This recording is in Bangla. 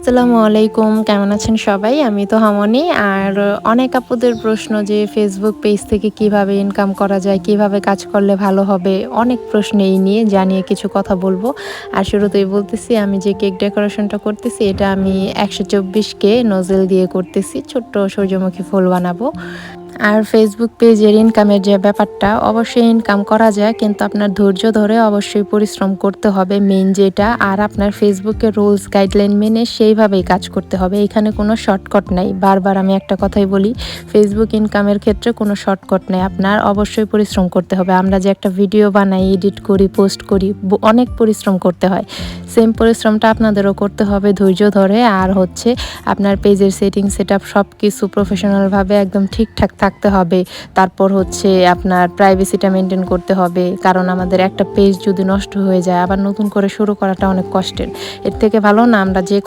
আসসালামু আলাইকুম, কেমন আছেন সবাই? আমি তো হামনি। আর অনেক আপুদের প্রশ্ন যে ফেসবুক পেজ থেকে কিভাবে ইনকাম করা যায়, কিভাবে কাজ করলে ভালো হবে? অনেক প্রশ্ন এই নিয়ে জানিয়ে কিছু কথা বলবো। আর শুরুতেই বলতেছি আমি যে কেক ডেকোরেশনটা করতেছি এটা আমি ১২৪ নজেল দিয়ে করতেছি। ছোট্ট সূর্যমুখী ফুল বানাবো। আর ফেসবুক পেজের ইনকামের যে ব্যাপারটা, অবশ্যই ইনকাম করা যায়, কিন্তু আপনার ধৈর্য ধরে অবশ্যই পরিশ্রম করতে হবে মেইন যেটা। আর আপনার ফেসবুকের রুলস গাইডলাইন মেনে সেইভাবেই কাজ করতে হবে। এখানে কোনো শর্টকাট নাই। বারবার আমি একটা কথাই বলি, ফেসবুক ইনকামের ক্ষেত্রে কোনো শর্টকাট নেই। আপনার অবশ্যই পরিশ্রম করতে হবে। আমরা যে একটা ভিডিও বানাই, এডিট করি, পোস্ট করি, অনেক পরিশ্রম করতে হয়। সেম পরিশ্রমটা আপনাদেরও করতে হবে ধৈর্য ধরে। আর হচ্ছে আপনার পেজের সেটআপ সব কিছু প্রফেশনালভাবে একদম ঠিকঠাক থাকতে হবে। তারপর হচ্ছে আপনার প্রাইভেসিটা মেনটেন করতে হবে। কারণ আমাদের একটা পেজ যদি নষ্ট হয়ে যায় আবার নতুন করে শুরু করাটা অনেক কষ্টের। এর থেকে ভালো না আমরা যে